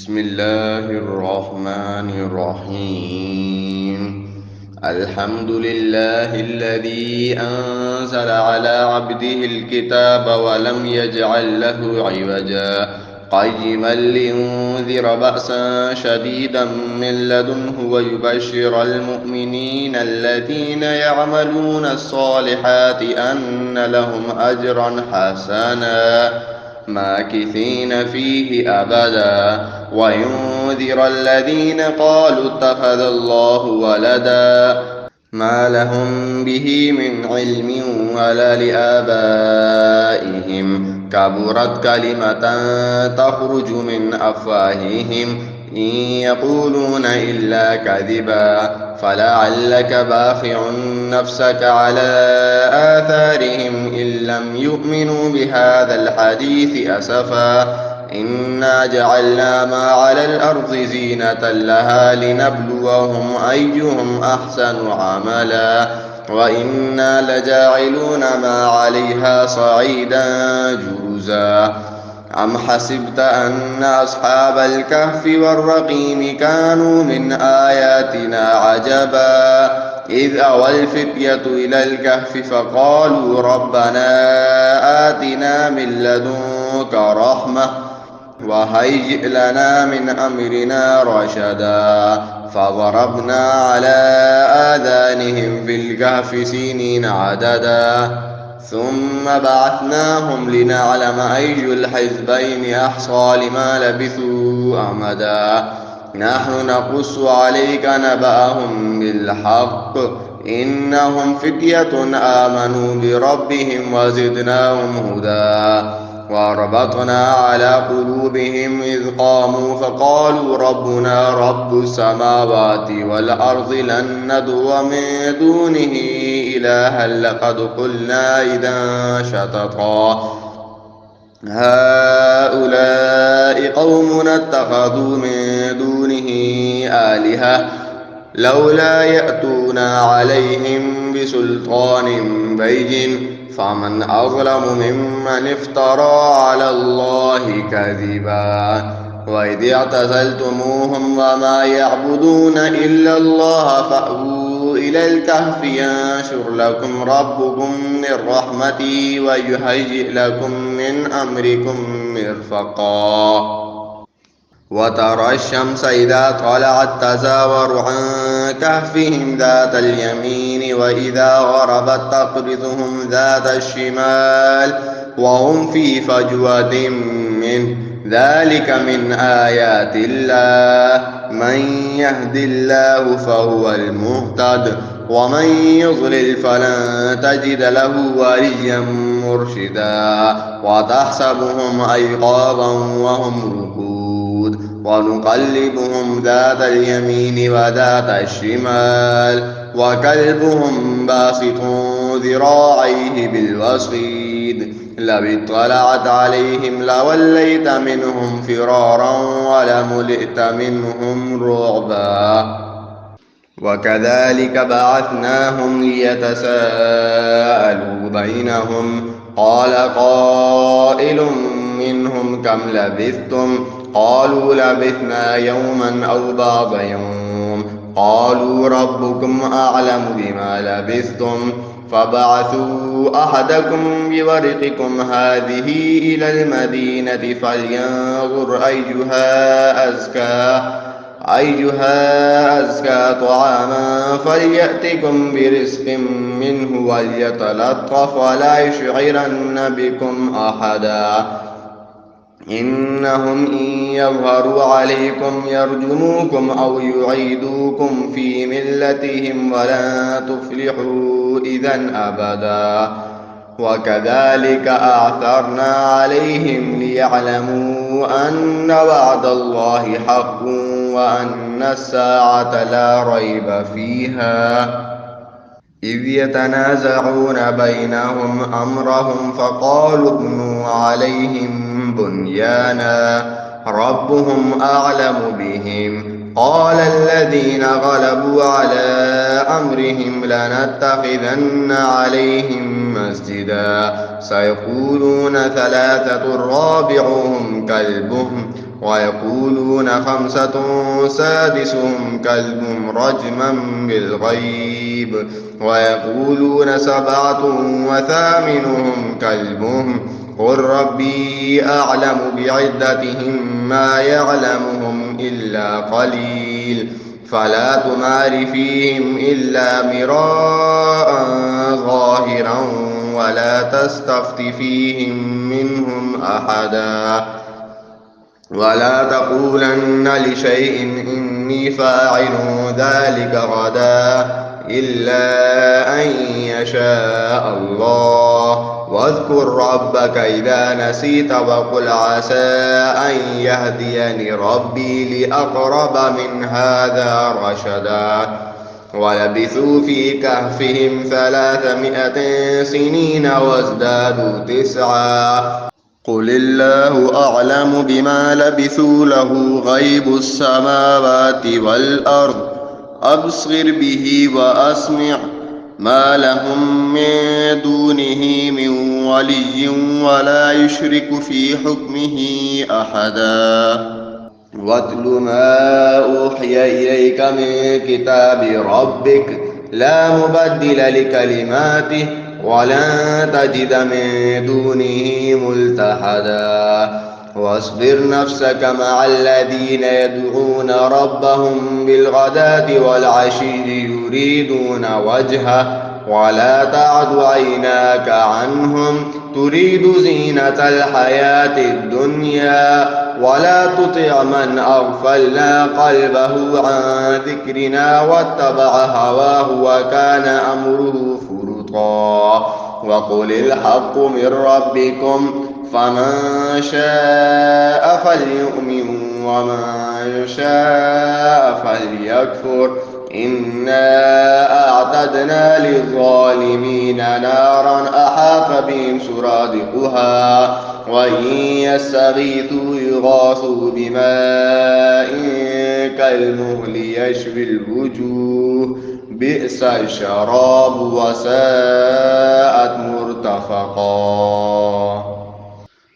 بسم الله الرحمن الرحيم. الحمد لله الذي أنزل على عبده الكتاب ولم يجعل له عوجا قيما لينذر بأسا شديدا من لدنه ويبشر المؤمنين الذين يعملون الصالحات أن لهم أجرا حسنا ماكثين فيه أبدا وينذر الذين قالوا اتخذ الله ولدا ما لهم به من علم ولا لآبائهم كبرت كلمة تخرج من أفواههم إن يقولون إلا كذبا فلعلك باخع نفسك على آثارهم إن لم يؤمنوا بهذا الحديث أسفا إنا جعلنا ما على الأرض زينة لها لنبلوهم أيهم أحسن عملا وإنا لجاعلون ما عليها صعيدا جرزا أم حسبت أن أصحاب الكهف والرقيم كانوا من آياتنا عجبا إذ أوى الفتية إلى الكهف فقالوا ربنا آتنا من لدنك رحمة وهيئ لنا من أمرنا رشدا فضربنا على آذانهم في الكهف سنين عددا ثم بعثناهم لنعلم أي الحزبين أحصى لما لبثوا أمدا نحن نقص عليك نبأهم بالحق إنهم فتية آمنوا بربهم وزدناهم هدى وربطنا على قلوبهم إذ قاموا فقالوا ربنا رب السماوات والأرض لن ندعو من دونه إلها لقد قلنا إذا شططا هؤلاء قومنا اتخذوا من دونه آلهة لولا يأتون عليهم بسلطان بين فمن أظلم ممن افترى على الله كذبا وإذ اعتزلتموهم وما يعبدون إلا الله فأووا إلى الكهف ينشر لكم ربكم من رحمته ويهيئ لكم من أمركم مرفقا وترى الشمس إذا طلعت تزاور عن كهفهم ذات اليمين وإذا غربت تقرضهم ذات الشمال وهم في فجوة منه ذلك من آيات الله من يهد الله فهو المهتد ومن يضلل فلن تجد له وليا مرشدا وتحسبهم أيقاظا وهم ركود ونقلبهم ذات اليمين وذات الشمال وكلبهم باسط ذراعيه بالوصيد لو اطلعت عليهم لوليت منهم فرارا ولملئت منهم رعبا وكذلك بعثناهم ليتساءلوا بينهم قال قائل منهم كم لبثتم قالوا لبثنا يوما أو بعض يوم قالوا ربكم أعلم بما لبثتم فبعثوا أحدكم بورقكم هذه إلى المدينة فلينظر أيها أزكى طعاما فليأتكم برزق منه وليتلطف ولا يشعرن بكم أحدا إنهم إن يظهروا عليكم يرجموكم أو يعيدوكم في ملتهم ولا تفلحوا إذا أبدا وكذلك أعثرنا عليهم ليعلموا أن وعد الله حق وأن الساعة لا ريب فيها إذ يتنازعون بينهم أمرهم فقالوا ابنوا عليهم بنيانا ربهم أعلم بهم قال الذين غلبوا على أمرهم لنتخذن عليهم مسجدا سيقولون ثلاثة رابعهم كلبهم ويقولون خمسة سادسهم كلبهم رجما بالغيب، ويقولون سبعة وثامنهم كلبهم، قل ربي أعلم بعدتهم ما يعلمهم إلا قليل، فلا تمار فيهم إلا مراء ظاهرا ولا تستفت فيهم منهم أحدا، ولا تقولن لشيء إني فاعل ذلك غدا إلا أن يشاء الله، واذكر ربك إذا نسيت وقل عسى أن يهديني ربي لأقرب من هذا رشدا. ولبثوا في كهفهم 300 سنين وازدادوا 9، قل الله أعلم بما لبثوا له غيب السماوات والأرض، أبصر به وأسمع، ما لهم من دونه من ولي ولا يشرك في حكمه أحدا. واتل ما أوحي إليك من كتاب ربك لا مبدل لكلماته ولن تجد من دونه ملتحدا. واصبر نفسك مع الذين يدعون ربهم بالغداة والعشي يريدون وجهه ولا تعد عيناك عنهم تريد زينة الحياة الدنيا، ولا تطع من أغفلنا قلبه عن ذكرنا واتبع هواه وكان أمره فرطا. وقل الحق من ربكم فمن شاء فليؤمن ومن شاء فليكفر، إنا أعتدنا للظالمين نارا أحاط بهم سرادقها وإن يستغيثوا يغاثوا بماء كالمهل يشوي الوجوه بئس الشراب وساءت مرتفقا.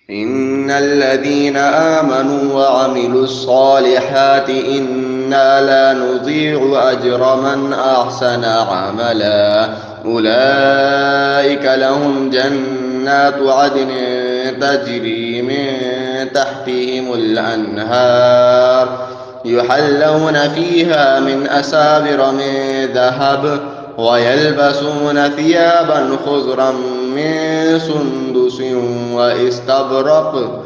إن الذين آمنوا وعملوا الصالحات إنا لا نضيع أجر من أحسن عملا، أولئك لهم جنات عدن تجري من تحتهم الأنهار يحلون فيها من أساور من ذهب ويلبسون ثيابا خضرا من سندس واستبرق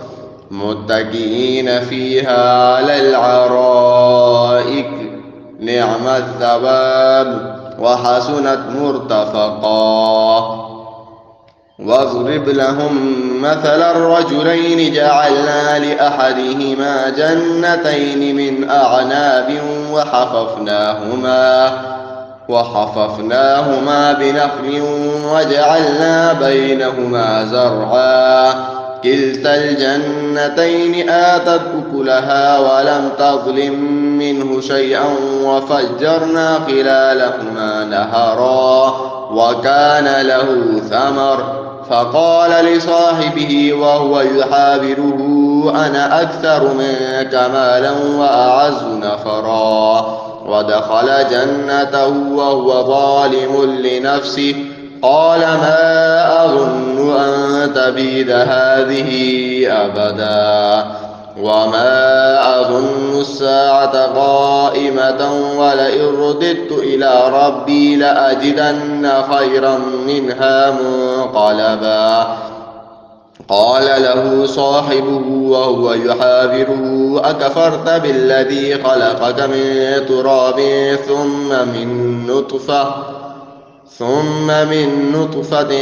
متكئين فيها على العرائك نعم الثواب وحسنت مرتفقا. واضرب لهم مثل الرجلين جعلنا لأحدهما جنتين من أعناب وحففناهما بنخل وجعلنا بينهما زرعا كلتا الجنتين آتت أكلها ولم تظلم منه شيئا وفجرنا خلالهما نهرا وكان له ثمر، فقال لصاحبه وهو يحاوره أنا أكثر منك مالا وأعز نفرا، ودخل جنته وهو ظالم لنفسه قال ما أظن أن تبيد هذه أبدا وما أظن الساعة قائمة ولئن رددت إلى ربي لأجدن خيرا منها منقلبا. قال له صاحبه وهو يحاوره أكفرت بالذي خلقك من تراب ثم من نطفة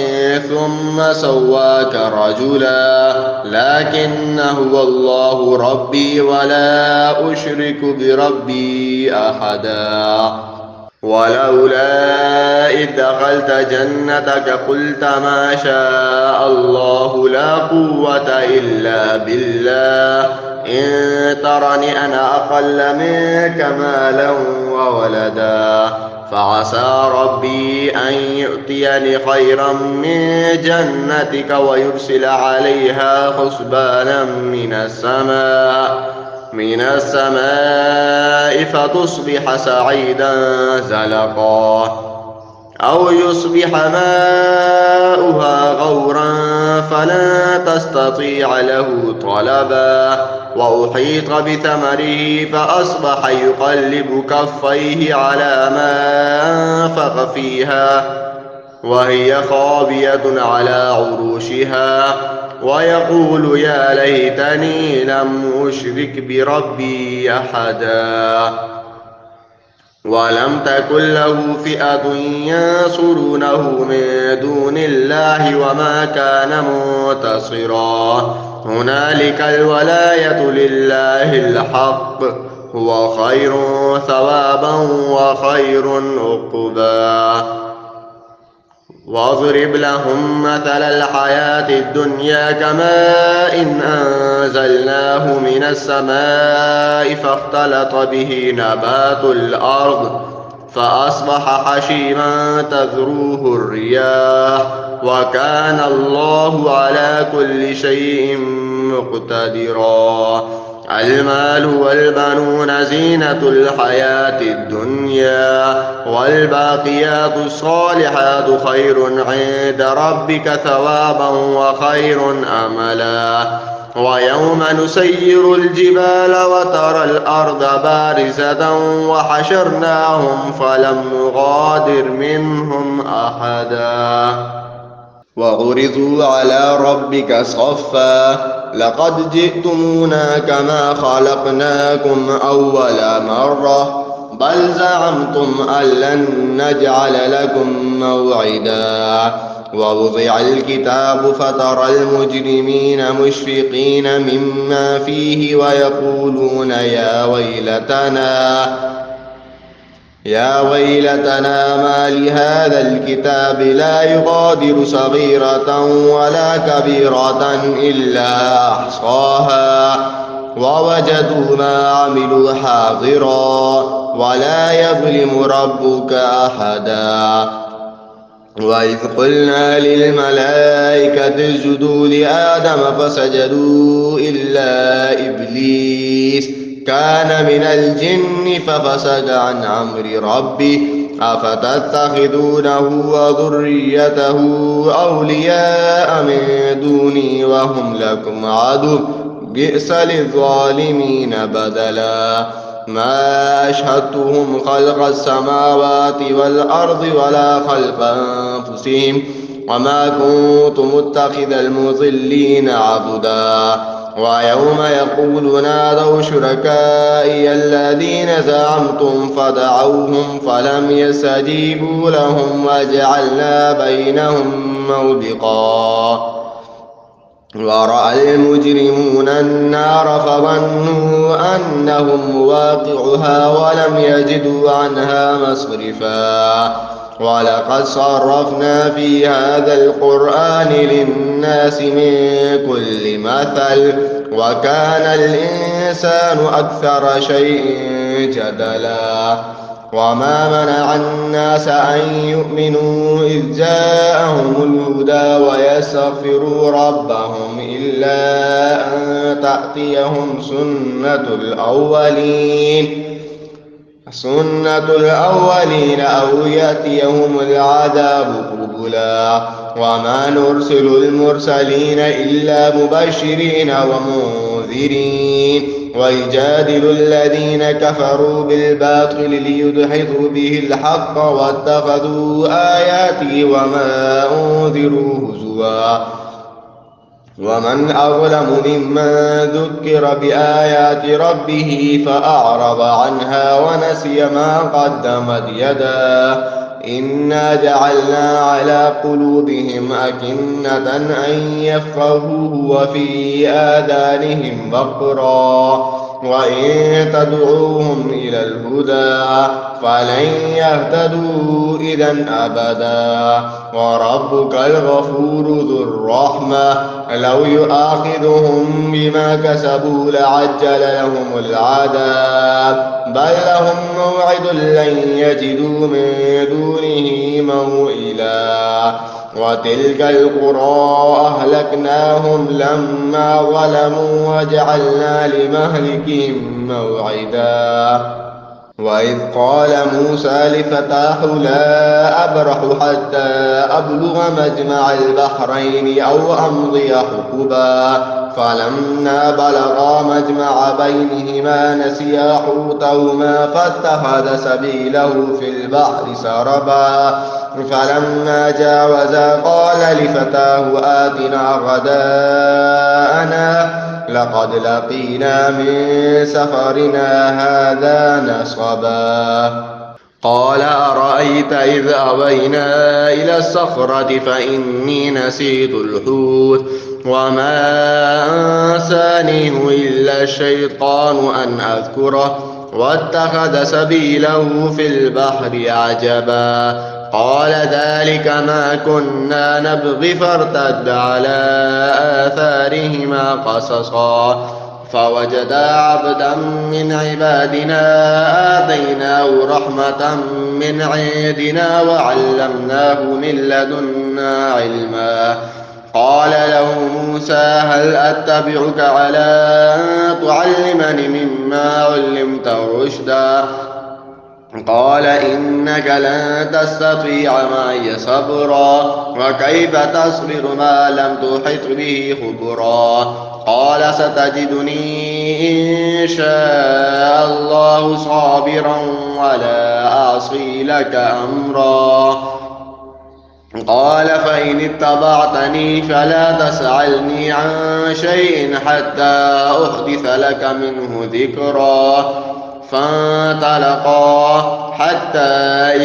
ثم سواك رجلا لكن هو الله ربي ولا أشرك بربي أحدا. ولولا إذ دخلت جنتك قلت ما شاء الله لا قوة إلا بالله إن ترني أنا أقل منك مالا وولدا فعسى ربي أن يؤتيني خيرا من جنتك ويرسل عليها حسبانا من السماء من السماء فتصبح صعيدا زلقا أو يصبح ماؤها غورا فلا تستطيع له طلبا وأحيط بثمره فأصبح يقلب كفيه على ما أنفق فيها وهي خاوية على عروشها ويقول يا ليتني لم أشرك بربي أحدا ولم تكن له فئة ينصرونه من دون الله وما كان منتصرا هنالك الولاية لله الحق هو خير ثوابا وخير عقبا واضرب لهم مثل الحياة الدنيا كماء إن أنزلناه من السماء فاختلط به نبات الأرض فأصبح حشيما تذروه الرياح وكان الله على كل شيء مقتدرا المال والبنون زينة الحياة الدنيا والباقيات الصالحات خير عند ربك ثوابا وخير أملا ويوم نسير الجبال وترى الأرض بارزة وحشرناهم فلم نغادر منهم أحدا وعرضوا على ربك صفا لقد جئتمونا كما خلقناكم أول مرة بل زعمتم أن لن نجعل لكم موعدا ووضع الكتاب فترى المجرمين مشفقين مما فيه ويقولون يا ويلتنا ما لهذا الكتاب لا يغادر صغيرة ولا كبيرة إلا أحصاها ووجدوا ما عملوا حاضرا ولا يظلم ربك أحدا وإذ قلنا للملائكة اسجدوا لآدم فسجدوا إلا إبليس كان من الجن ففسق عن أمر ربه أفتتخذونه وذريته أولياء من دوني وهم لكم عدو بئس للظالمين بدلا ما أشهدتهم خلق السماوات والأرض ولا خلق أنفسهم وما كنت متخذ المضلين عضدا ويوم يقول نادوا شركائي الذين زعمتم فدعوهم فلم يستجيبوا لهم وجعلنا بينهم موبقا ورأى المجرمون النار فظنوا أنهم مواقعها ولم يجدوا عنها مصرفا ولقد صرفنا في هذا القرآن للناس من كل مثل وكان الإنسان أكثر شيء جدلا وما منع الناس أن يؤمنوا إذ جاءهم الهدى ويستغفروا ربهم إلا أن تأتيهم سنة الأولين أو يأتيهم العذاب قبلا وما نرسل المرسلين إلا مبشرين ومنذرين ويجادل الذين كفروا بالباطل ليدحضوا به الحق واتخذوا آياتي وما أنذروا هزوا ومن أظلم ممن ذكر بآيات ربه فأعرض عنها ونسي ما قدمت يداه إنا جعلنا على قلوبهم أكنة أن يفقهوه وفي آذانهم وقرا وإن تدعوهم إلى الهدى فلن يهتدوا إذا أبدا وربك الغفور ذو الرحمة لو يؤاخذهم بما كسبوا لعجل لهم العذاب بل لهم موعد لن يجدوا من دونه موئلا وتلك القرى أهلكناهم لما ظلموا وجعلنا لمهلكهم موعدا وإذ قال موسى لفتاه لا أبرح حتى أبلغ مجمع البحرين أو أمضي حقبا فلما بلغا مجمع بينهما نسيا حوتهما فاتخذ سبيله في البحر سربا فلما جاوزا قال لفتاه آتنا غداءنا لقد لقينا من سفرنا هذا نصبا قال أرأيت إذ أوينا إلى الصخرة فإني نسيت الحوت وما أنسانيه إلا الشيطان أن أذكره واتخذ سبيله في البحر عجبا قال ذلك ما كنا نبغي فارتد على آثارهما قصصا فوجدا عبدا من عبادنا آتيناه رحمة من عندنا وعلمناه من لدنا علما قال له موسى هل أتبعك على أن تعلمني مما علمت رشدا قال إنك لن تستطيع معي صبرا وكيف تصبر ما لم تحط به خبرا قال ستجدني إن شاء الله صابرا ولا أعصي لك أمرا قال فإن اتبعتني فلا تسألني عن شيء حتى أحدث لك منه ذكرا فانطلقا حتى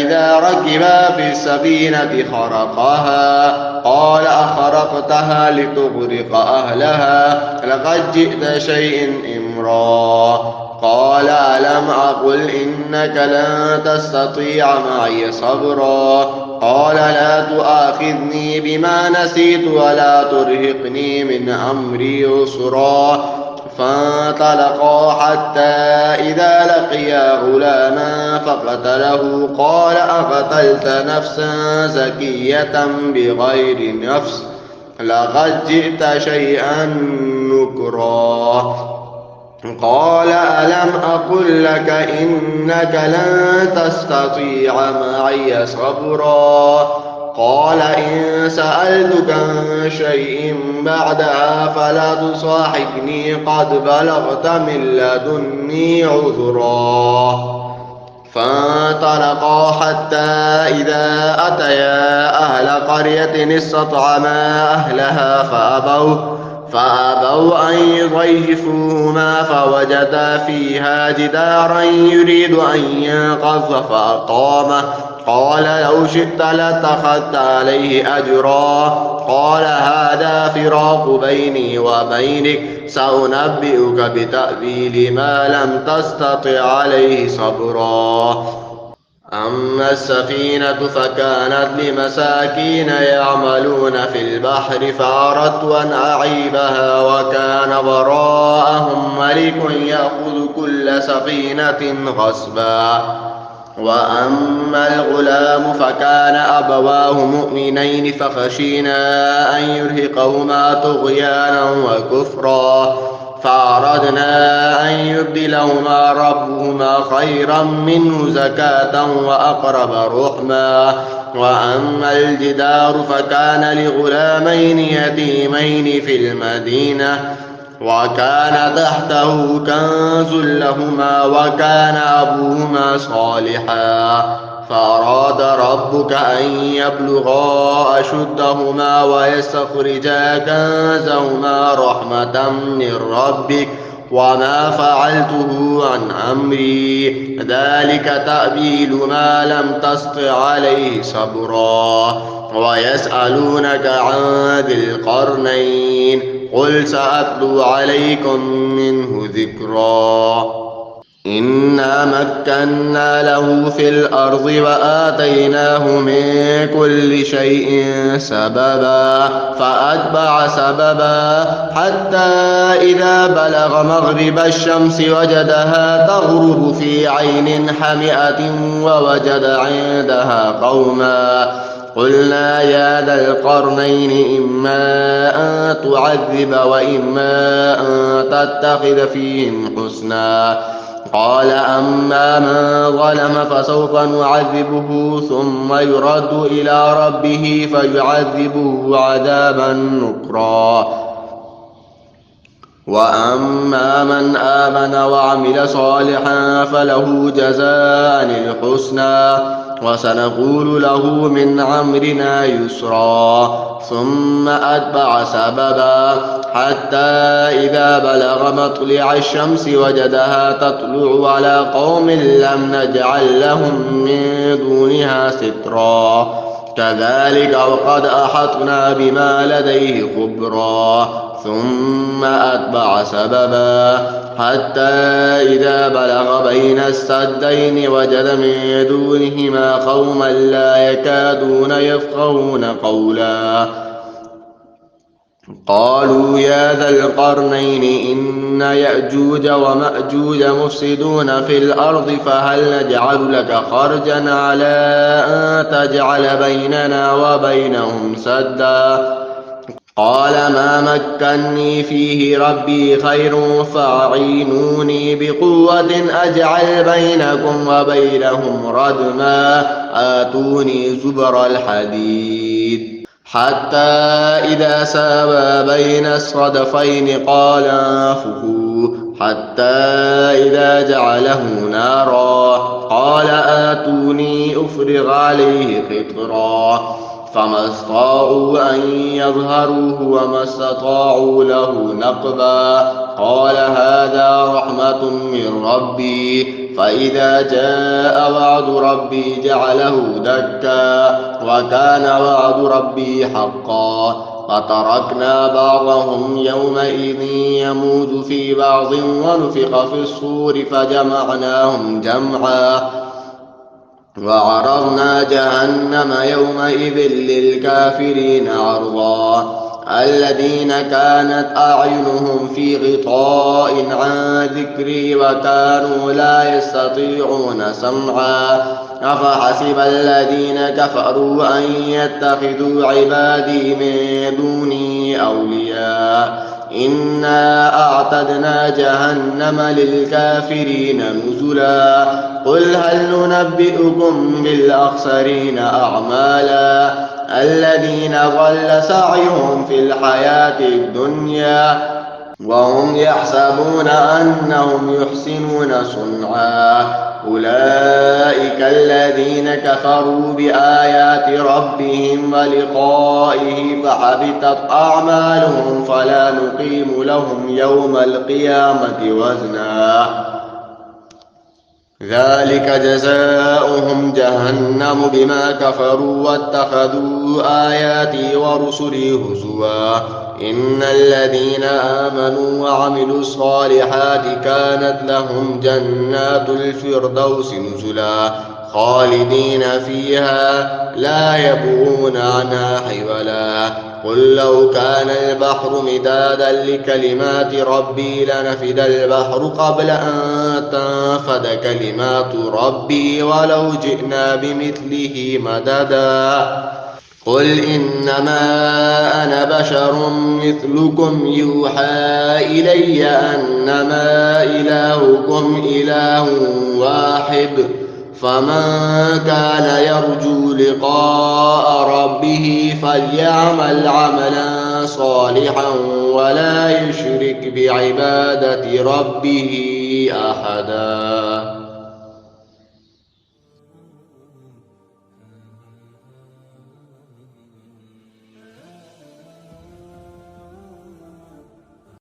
إذا ركبا في السفينة خرقها قال أخرقتها لتغرق أهلها لقد جئت شيء إمرا قال ألم أقل إنك لن تستطيع معي صبرا قال لا تؤاخذني بما نسيت ولا ترهقني من أمري عسرا فانطلقا حتى إذا لقيا غلاما فقتله قال أقتلت نفسا زكية بغير نفس لقد جئت شيئا نكرا قال ألم أقل لك إنك لن تستطيع معي صبرا قال إن سألتك عن شيء بعدها فلا تصاحبني قد بلغت من لدني عذرا فانطلقا حتى إذا أتيا أهل قرية استطعما أهلها فأبوا أن يضيفوهما فوجدا فيها جدارا يريد أن ينقض فأقامه قال لو شئت لاتخذت عليه أجرا قال هذا فراق بيني وبينك سأنبئك بتأويل ما لم تستطع عليه صبرا أما السفينة فكانت لمساكين يعملون في البحر فأردت أن أعيبها وكان وراءهم ملك يأخذ كل سفينة غصبا وأما الغلام فكان أبواه مؤمنين فخشينا أن يرهقهما طغيانا وكفرا فأردنا أن يبدلهما ربهما خيرا منه زكاة وأقرب رحما وأما الجدار فكان لغلامين يتيمين في المدينة وكان تحته كنز لهما وكان أبوهما صالحا فأراد ربك أن يبلغا أشدهما ويستخرجا كنزهما رحمة من ربك وما فعلته عن أمري ذلك تأويل ما لم تسطع عليه صبرا ويسألونك عن ذي القرنين قل سأتلو عليكم منه ذكرا إنا مكنا له في الأرض وآتيناه من كل شيء سببا فأتبع سببا حتى إذا بلغ مغرب الشمس وجدها تغرب في عين حمئة ووجد عندها قوما قلنا يا ذا القرنين إما أن تعذب وإما أن تتخذ فيهم حسنا قال أما من ظلم فسوف نعذبه ثم يرد إلى ربه فيعذبه عذابا نكرا وأما من آمن وعمل صالحا فله جزاء الحسنى وسنقول له من أمرنا يسرا ثم أتبع سببا حتى إذا بلغ مطلع الشمس وجدها تطلع على قوم لم نجعل لهم من دونها سترا كذلك وقد أحطنا بما لديه خبرا ثم أتبع سببا حتى إذا بلغ بين السدين وجد من دونهما قوما لا يكادون يفقهون قولا قالوا يا ذا القرنين إن يأجوج ومأجوج مفسدون في الأرض فهل نجعل لك خرجا على أن تجعل بيننا وبينهم سدا قال ما مكني فيه ربي خير فاعينوني بقوة أجعل بينكم وبينهم ردما آتوني زبر الحديد حتى إذا ساوى بين الصدفين قال انفخوا حتى إذا جعله نارا قال آتوني أفرغ عليه قطرا فما استطاعوا أن يظهروه وما استطاعوا له نقبا قال هذا رحمة من ربي فإذا جاء وعد ربي جعله دكا وكان وعد ربي حقا فتركنا بعضهم يومئذ يموج في بعض ونفخ في الصور فجمعناهم جمعا وعرضنا جهنم يومئذ للكافرين عرضا الذين كانت أعينهم في غطاء عن ذكري وكانوا لا يستطيعون سمعا أفحسب الذين كفروا أن يتخذوا عبادي من دوني أولياء إنا أعتدنا جهنم للكافرين نزلا قل هل ننبئكم بالأخسرين أعمالا الذين ضل سعيهم في الحياة الدنيا وهم يحسبون أنهم يحسنون صنعا أولئك الذين كفروا بآيات ربهم ولقائه فحبطت أعمالهم فلا نقيم لهم يوم القيامة وزنا ذلك جزاؤهم جهنم بما كفروا واتخذوا آياتي ورسلي هزوا إن الذين آمنوا وعملوا الصالحات كانت لهم جنات الفردوس نزلا خالدين فيها لا يبغون عنها حولا قل لو كان البحر مدادا لكلمات ربي لنفد البحر قبل أن تنفد كلمات ربي ولو جئنا بمثله مددا قل إنما أنا بشر مثلكم يوحى إلي أنما إلهكم إله واحد فمن كان يرجو لقاء ربه فليعمل عملا صالحا ولا يشرك بعبادة ربه أحدا.